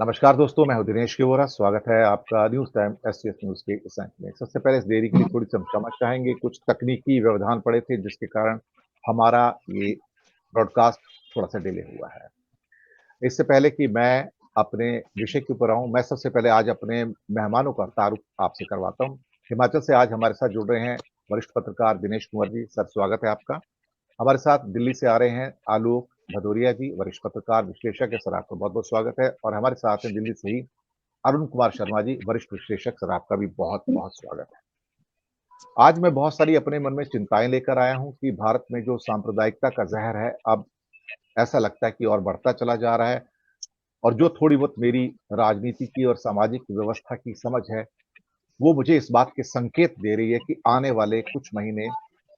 नमस्कार दोस्तों, मैं हूं दिनेश किवोरा। स्वागत है आपका न्यूज़ टाइम एसटीएस न्यूज़ के इस अंक में। सबसे पहले इस देरी के लिए थोड़ी-सी हम क्षमा चाहेंगे। कुछ तकनीकी व्यवधान पड़े थे जिसके कारण हमारा ये ब्रॉडकास्ट थोड़ा-सा डिले हुआ है। इससे पहले कि मैं अपने विषय के ऊपर आऊँ, मैं सबसे पहले आज अपने मेहमानों का तारुफ आपसे करवाता हूँ। हिमाचल से आज हमारे साथ जुड़ रहे हैं वरिष्ठ पत्रकार दिनेश कुंवर जी। सर, स्वागत है आपका। हमारे साथ दिल्ली से आ रहे हैं आलोक भदौरिया जी, वरिष्ठ पत्रकार विश्लेषक है। सर, आपका बहुत-बहुत स्वागत है। और हमारे साथ हैं दिल्ली से ही अरुण कुमार शर्मा जी, वरिष्ठ विश्लेषक। सर, आपका भी बहुत-बहुत स्वागत है। आज मैं बहुत सारी अपने मन में चिंताएँ लेकर आया हूँ कि भारत में जो सांप्रदायिकता का ज़हर है, अब ऐसा लगता है कि और बढ़ता चला जा रहा है। और जो थोड़ी बहुत मेरी राजनीति की और सामाजिक व्यवस्था की समझ है, वो मुझे इस बात के संकेत दे रही है कि आने वाले कुछ महीने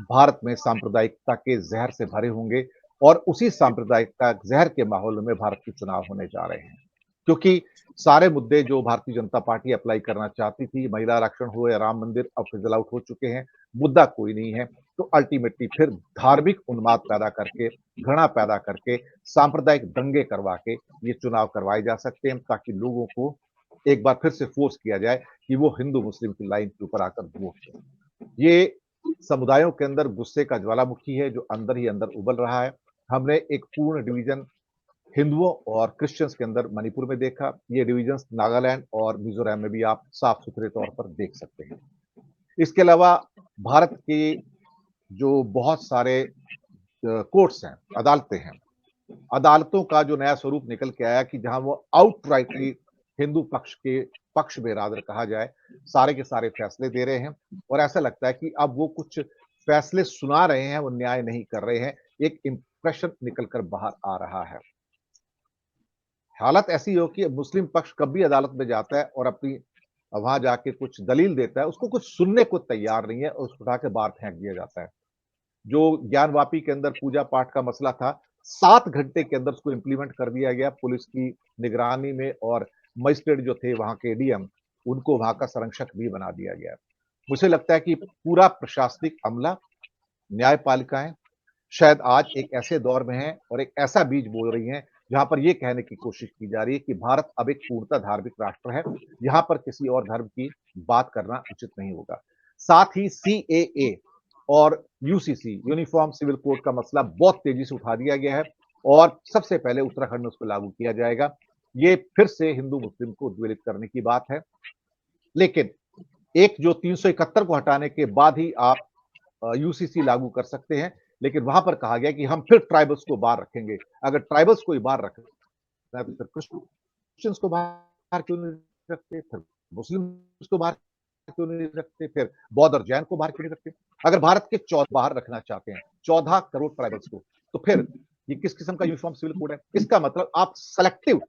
भारत में सांप्रदायिकता के ज़हर से भरे होंगे और उसी सांप्रदायिकता ज़हर के माहौल में भारत के चुनाव होने जा रहे हैं। क्योंकि सारे मुद्दे जो भारतीय जनता पार्टी अप्लाई करना चाहती थी, महिला आरक्षण हो या राम मंदिर, अब फिज़ल आउट हो चुके हैं। मुद्दा कोई नहीं है, तो अल्टीमेटली फिर धार्मिक उन्माद पैदा करके, घृणा पैदा करके, सांप्रदायिक दंगे करवा के ये चुनाव करवाए जा सकते हैं ताकि लोगों को एक बार फिर से फोर्स किया जाए कि वो हिंदू-मुस्लिम की लाइन के ऊपर आकर वोट दें। ये समुदायों के अंदर गुस्से का ज्वालामुखी है जो अंदर ही अंदर उबल रहा है। हमने एक पूर्ण डिवीज़न हिंदुओं और क्रिश्चियंस के अंदर मणिपुर में देखा। ये डिवीजन्स नागालैंड और मिज़ोरम में भी आप साफ-सुथरे तौर पर देख सकते हैं। इसके अलावा भारत के जो बहुत सारे कोर्ट्स हैं, अदालतें हैं, अदालतों का जो नया स्वरूप निकल के आया कि जहां वो आउटराइटली हिंदू पक्ष के पक्ष में रादर कहा जाए, सारे के सारे फैसले दे रहे हैं। और ऐसा लगता है कि अब वो कुछ फैसले सुना रहे हैं, वो न्याय नहीं कर रहे हैं। एक इंप्रेशन निकल कर बाहर आ रहा है। हालत ऐसी हो कि मुस्लिम पक्ष कब भी अदालत में जाता है और अपनी वहां जाके कुछ दलील देता है, उसको कुछ सुनने को तैयार नहीं है और उसको उठा के बाहर फेंक दिया जाता है। जो ज्ञानवापी के अंदर पूजा पाठ का मसला था, 7 घंटे के अंदर उसको इम्प्लीमेंट कर दिया गया पुलिस की निगरानी में। और मजिस्ट्रेट जो थे वहां के डीएम, उनको वहां का संरक्षक भी बना दिया गया। मुझे लगता है कि पूरा प्रशासनिक अमला, न्यायपालिकाएं शायद आज एक ऐसे दौर में हैं और एक ऐसा बीज बोल रही हैं जहां पर यह कहने की कोशिश की जा रही है कि भारत अब एक पूर्णतः धार्मिक राष्ट्र है। यहां पर किसी और धर्म की बात करना उचित नहीं होगा। साथ ही सीएए और यूसीसी, यूनिफॉर्म सिविल कोड का मसला बहुत तेजी से उठा दिया गया है और सबसे पहले उत्तराखंड में उसको लागू किया जाएगा। ये फिर से हिंदू मुस्लिम को उद्वेलित करने की बात है। लेकिन एक जो 371 को हटाने के बाद ही आप यूसीसी लागू कर सकते हैं। लेकिन वहां पर कहा गया कि हम फिर ट्राइबल्स को बाहर रखेंगे। अगर ट्राइबल्स को ही बाहर रखना है तो फिर क्रिश्चियंस को बाहर क्यों नहीं रखते, फिर मुस्लिम्स को बाहर क्यों नहीं रखते, फिर बौद्ध और जैन को बाहर क्यों नहीं रखते। अगर भारत के 14 बाहर रखना चाहते हैं 14 करोड़ ट्राइबल्स को, तो फिर ये किस किस्म का यूनिफॉर्म सिविल कोड है। इसका मतलब आप सेलेक्टिव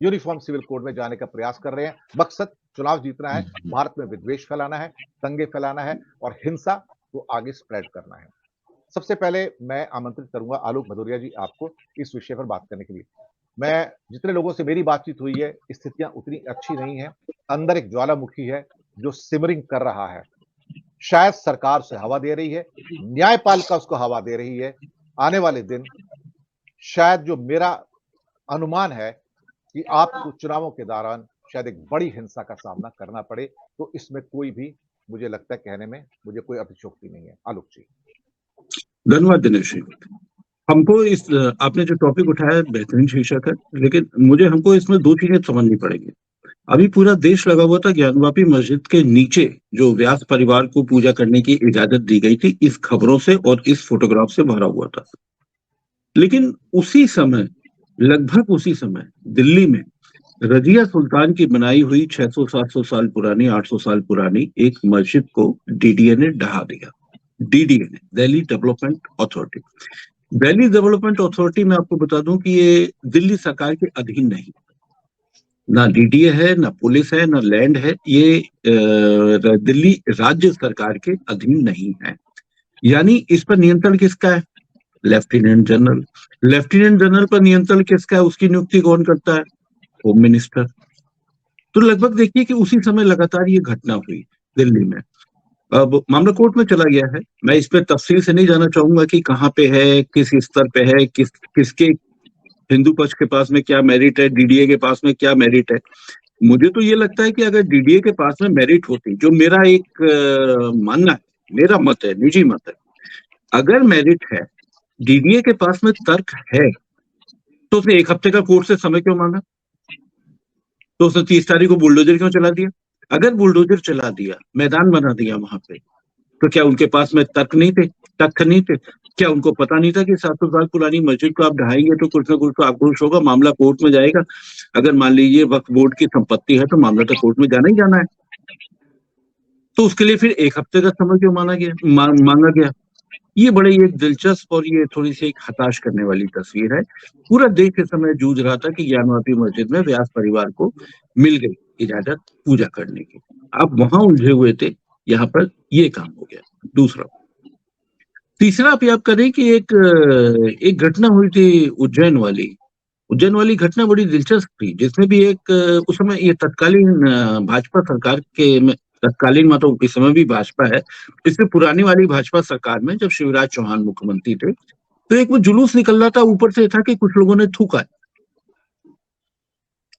यूनिफॉर्म सिविल कोड में जाने का प्रयास कर रहे हैं। मकसद चुनाव जीतना है, भारत में विद्वेष फैलाना है, दंगे फैलाना है और हिंसा को आगे स्प्रेड करना है। सबसे पहले मैं आमंत्रित करूंगा आलोक भदौरिया जी आपको इस विषय पर बात करने के लिए। मैं जितने लोगों से मेरी बातचीत हुई है, स्थितियां उतनी अच्छी नहीं है। अंदर एक ज्वालामुखी है जो सिमरिंग कर रहा है। शायद सरकार उसे हवा दे रही है, न्यायपालिका उसको हवा दे रही है। आने वाले दिन शायद जो मेरा अनुमान है कि आपको चुनावों के दौरान शायद एक बड़ी हिंसा का सामना करना पड़े, तो इसमें कोई भी मुझे लगता है कहने में मुझे कोई अतिशयोक्ति नहीं है। आलोक जी। धन्यवाद दिनेश जी। हमको इस आपने जो टॉपिक उठाया है बेहतरीन शीर्षक है, लेकिन हमको इसमें दो चीजें समझनी पड़ेंगी। अभी पूरा देश लगा हुआ था ज्ञानवापी मस्जिद के नीचे जो व्यास परिवार को पूजा करने की इजाजत दी गई थी, इस खबरों से और इस फोटोग्राफ से भरा हुआ था। लेकिन उसी समय, लगभग उसी समय दिल्ली में रजिया सुल्तान की बनाई हुई 600-700 साल पुरानी, 800 साल पुरानी एक मस्जिद को डीडीए ने ढहा दिया। डीडीए ने, Delhi development authority. Delhi development authority में आपको बता दूं कि ये दिल्ली सरकार के अधीन नहीं, ना डीडीए है, ना पुलिस है, ना लैंड है। ये दिल्ली राज्य सरकार के अधीन नहीं है। यानी इस पर नियंत्रण किसका है? Lieutenant general. लेफ्टिनेंट जनरल पर नियंत्रण किसका है? उसकी नियुक्ति कौन करता है? Home minister. तो लगभग देखिए कि उसी समय लगातार ये घटना हुई दिल्ली में। अब मामला कोर्ट में चला गया है। मैं इस पे तफसील से नहीं जाना चाहूंगा कि कहाँ पे है, किस स्तर पे है, किसके हिंदू पक्ष के पास में क्या मेरिट है, डीडीए के पास में क्या मेरिट है। मुझे तो ये लगता है कि अगर डीडीए के पास में मेरिट होती, जो मेरा एक मानना है, मेरा मत है, निजी मत है, अगर मेरिट है, डीडीए के पास में तर्क है, तो उसने 1 हफ्ते का कोर्ट से समय क्यों मांगा? तो उसने 30 तारीख को बुलडोजर क्यों चला दिया? अगर बुलडोजर चला दिया, मैदान बना दिया वहां पे, तो क्या उनके पास में तर्क नहीं थे, तथ्य नहीं थे? क्या उनको पता नहीं था कि 700 साल पुरानी मस्जिद को आप ढहाएंगे तो कुछ ना कुछ तो आक्रोश होगा, मामला कोर्ट में जाएगा? अगर मान लीजिए वक्फ बोर्ड की संपत्ति है तो मामला तो कोर्ट में जाना ही जाना है। तो उसके लिए फिर 1 हफ्ते का समय क्यों मांगा गया? ये बड़े एक दिलचस्प और ये थोड़ी सी एक हताश करने वाली तस्वीर है। पूरा देश इस समय जूझ रहा था कि ज्ञानवापी मस्जिद में व्यास परिवार को मिल गई इजाजत पूजा करने की। आप वहां उलझे हुए थे, यहाँ पर ये काम हो गया। दूसरा, तीसरा आप करें कि एक घटना हुई थी उज्जैन वाली घटना बड़ी दिलचस्प थी, जिसमें भी उस समय ये तत्कालीन भाजपा सरकार के में, तत्कालीन मतलब इस समय भी भाजपा है, इससे पुरानी वाली भाजपा सरकार में जब शिवराज चौहान मुख्यमंत्री थे, तो एक वो जुलूस निकल रहा था, ऊपर से था कि कुछ लोगों ने थूका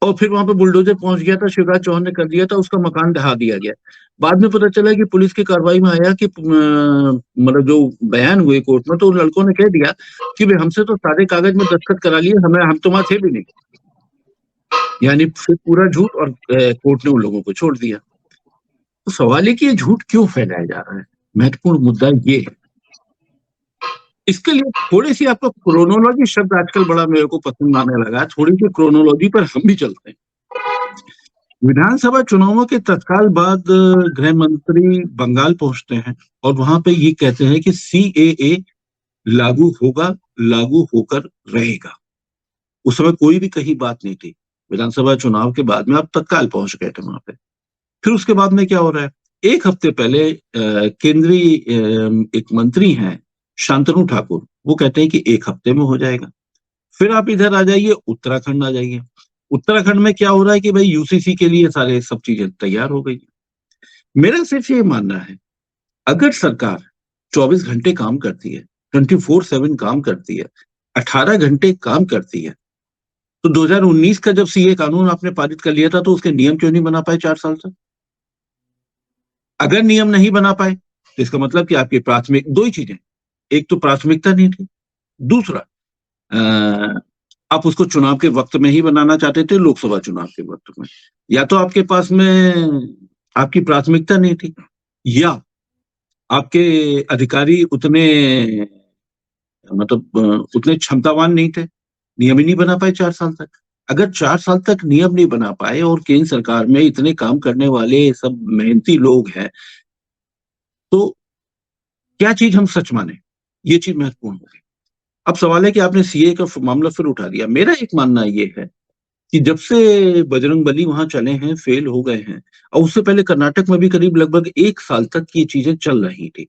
और फिर वहां पे बुलडोजर पहुंच गया था, शिवराज चौहान ने कर दिया था, उसका मकान ढहा दिया गया। बाद में पता चला कि पुलिस की कार्रवाई में आया कि मतलब जो बयान हुए कोर्ट में, तो उन लड़कों ने कह दिया कि भाई हमसे तो सारे कागज में दस्तखत करा लिए, हम तो वहां थे भी नहीं। यानी फिर पूरा झूठ, और कोर्ट ने उन लोगों को छोड़ दिया। तो सवाल है कि ये झूठ क्यों फैलाया जा रहा है? महत्वपूर्ण मुद्दा ये है। इसके लिए थोड़ी सी आपको क्रोनोलॉजी शब्द आजकल बड़ा मेरे को पसंद आने लगा, थोड़ी सी क्रोनोलॉजी पर हम भी चलते हैं। विधानसभा चुनावों के तत्काल बाद गृह मंत्री बंगाल पहुंचते हैं और वहां पे ये कहते हैं कि सीएए लागू होगा, लागू होकर रहेगा। उस समय कोई भी कहीं बात नहीं थी। विधानसभा चुनाव के बाद में आप तत्काल पहुंच गए थे वहां पे। फिर उसके बाद में क्या हो रहा है? 1 हफ्ते पहले केंद्रीय एक मंत्री हैं शांतनु ठाकुर, वो कहते हैं कि 1 हफ्ते में हो जाएगा। फिर आप इधर आ जाइए, उत्तराखंड आ जाइए। उत्तराखंड में क्या हो रहा है कि भाई यूसीसी के लिए सारे सब चीजें तैयार हो गई। मेरा सिर्फ ये मानना है, अगर सरकार 24 घंटे काम करती है, 24/7 काम करती है, 18 घंटे काम करती है, तो 2019 का जब सीए कानून आपने पारित कर लिया था, तो उसके नियम क्यों नहीं बना पाए 4 साल तक? अगर नियम नहीं बना पाए तो इसका मतलब कि आपकी प्राथमिक दो ही चीजें, एक तो प्राथमिकता नहीं थी, दूसरा आप उसको चुनाव के वक्त में ही बनाना चाहते थे, लोकसभा चुनाव के वक्त में। या तो आपके पास में आपकी प्राथमिकता नहीं थी, या आपके अधिकारी उतने मतलब उतने क्षमतावान नहीं थे, नियम ही नहीं बना पाए 4 साल तक। अगर 4 साल तक नियम नहीं बना पाए और केंद्र सरकार में इतने काम करने वाले सब मेहनती लोग हैं, तो क्या चीज हम सच माने? ये चीज महत्वपूर्ण होगी। अब सवाल है कि आपने सीए का मामला फिर उठा दिया। मेरा एक मानना ये है कि जब से बजरंगबली वहां चले हैं, फेल हो गए हैं, और उससे पहले कर्नाटक में भी करीब लगभग 1 साल तक ये चीजें चल रही थी,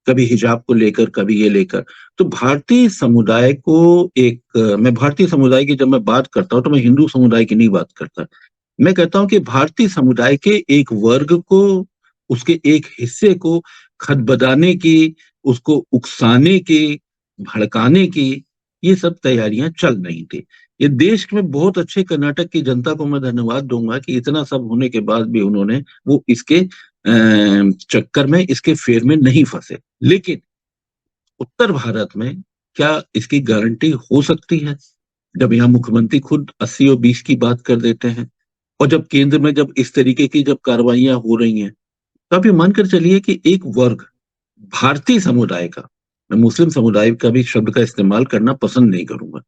कभी हिजाब को लेकर, कभी ये लेकर। तो भारतीय समुदाय को मैं भारतीय समुदाय की जब मैं बात करता हूं तो मैं हिंदू समुदाय की नहीं बात करता। मैं कहता हूं कि भारतीय समुदाय के एक वर्ग को, उसके एक हिस्से को खदबदाने की, उसको उकसाने की, भड़काने की, ये सब तैयारियां चल रही थी। ये देश में बहुत अच्छे कर्नाटक की जनता को मैं धन्यवाद दूंगा कि इतना सब होने के बाद भी उन्होंने वो इसके चक्कर में, इसके फेर में नहीं फंसे। लेकिन उत्तर भारत में क्या इसकी गारंटी हो सकती है? जब यहाँ मुख्यमंत्री खुद 80 और 20 की बात कर देते हैं, और जब केंद्र में जब इस तरीके की जब कार्रवाइयां हो रही हैं, तो आप ये मानकर चलिए कि एक वर्ग भारतीय समुदाय का, मैं मुस्लिम समुदाय का भी शब्द का इस्तेमाल करना पसंद नहीं करूंगा,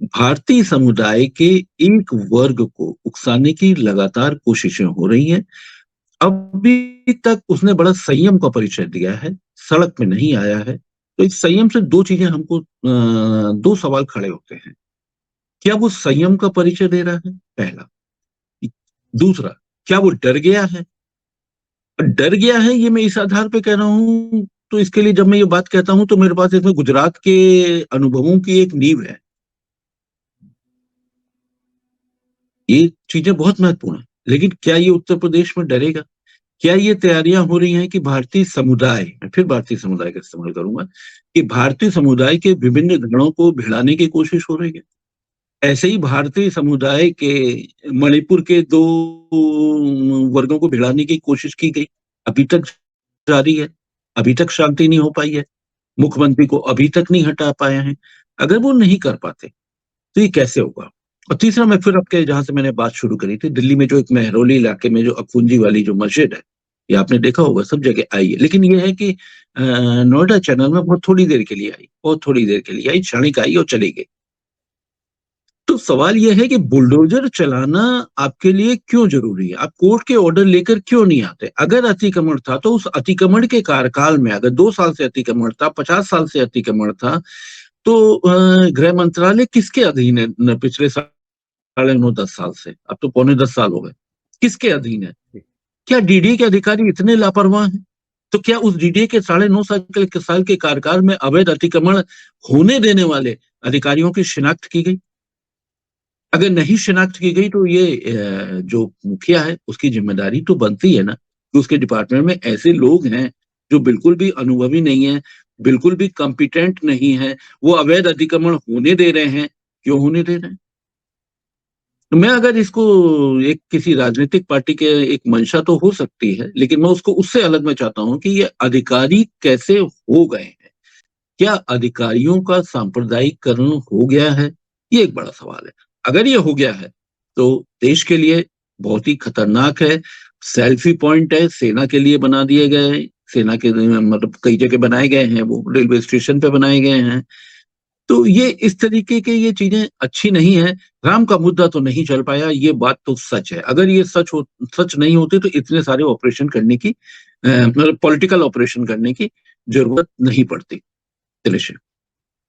भारतीय समुदाय के एक वर्ग को उकसाने की लगातार कोशिशें हो रही हैं। अभी तक उसने बड़ा संयम का परिचय दिया है, सड़क में नहीं आया है। तो इस संयम से दो चीजें हमको दो सवाल खड़े होते हैं। क्या वो संयम का परिचय दे रहा है? पहला। दूसरा, क्या वो डर गया है? डर गया है ये मैं इस आधार पे कह रहा हूं, तो इसके लिए जब मैं ये बात कहता हूं तो मेरे पास इसमें गुजरात के अनुभवों की एक नींव है। ये चीजें बहुत महत्वपूर्ण है। लेकिन क्या ये उत्तर प्रदेश में डरेगा? क्या ये तैयारियां हो रही हैं कि भारतीय समुदाय, मैं फिर भारतीय समुदाय का इस्तेमाल करूंगा, कि भारतीय समुदाय के विभिन्न गणों को भिड़ाने की कोशिश हो रही है? ऐसे ही भारतीय समुदाय के मणिपुर के 2 वर्गों को भिड़ाने की कोशिश की गई, अभी तक जारी है, अभी तक शांति नहीं हो पाई है, मुख्यमंत्री को अभी तक नहीं हटा पाए हैं। अगर वो नहीं कर पाते तो ये कैसे होगा? और तीसरा, मैं फिर आपके जहां से मैंने बात शुरू करी थी, दिल्ली में जो एक मेहरौली इलाके में जो अक्फुंजी वाली जो मस्जिद है, ये आपने देखा होगा, सब जगह आई है, लेकिन ये है कि नोएडा चैनल में बहुत थोड़ी देर के लिए आई, बहुत थोड़ी देर के लिए आई, क्षणिक आई और चली गई। तो सवाल यह है कि बुलडोजर चलाना आपके लिए क्यों जरूरी है? आप कोर्ट के ऑर्डर लेकर क्यों नहीं आते? अगर अतिक्रमण था तो उस अतिक्रमण के कार्यकाल में, अगर 2 साल से अतिक्रमण था, 50 साल से अतिक्रमण था, तो गृह मंत्रालय किसके अधीन है? पिछले 9.5-10 साल से, अब तो पौने 10 साल हो गए, किसके अधीन है? क्या डीडीए के अधिकारी इतने लापरवाह हैं? तो क्या उस डीडीए के 9.5 साल के कार्यकाल में अवैध अतिक्रमण होने देने वाले अधिकारियों की शिनाख्त की गई? अगर नहीं शिनाख्त की गई तो ये जो मुखिया है उसकी जिम्मेदारी तो बनती है ना कि उसके डिपार्टमेंट में ऐसे लोग हैं जो बिल्कुल भी अनुभवी नहीं है, बिल्कुल भी कॉम्पिटेंट नहीं है, वो अवैध अतिक्रमण होने दे रहे हैं। क्यों होने दे रहे हैं? तो मैं अगर इसको एक किसी राजनीतिक पार्टी के एक मंशा तो हो सकती है, लेकिन मैं उसको उससे अलग में चाहता हूं कि ये अधिकारी कैसे हो गए हैं? क्या अधिकारियों का सांप्रदायिकरण हो गया है? ये एक बड़ा सवाल है। अगर ये हो गया है तो देश के लिए बहुत ही खतरनाक है, सेल्फी पॉइंट है, सेना के लिए बना दिए गए हैं, सेना के मतलब कई जगह बनाए गए हैं, वो रेलवे स्टेशन पे बनाए गए हैं। तो ये इस तरीके के ये चीजें अच्छी नहीं है। राम का मुद्दा तो नहीं चल पाया, ये बात तो सच है। अगर ये सच नहीं होते तो इतने सारे ऑपरेशन करने की, मतलब पॉलिटिकल ऑपरेशन करने की जरूरत नहीं पड़ती। चलिए।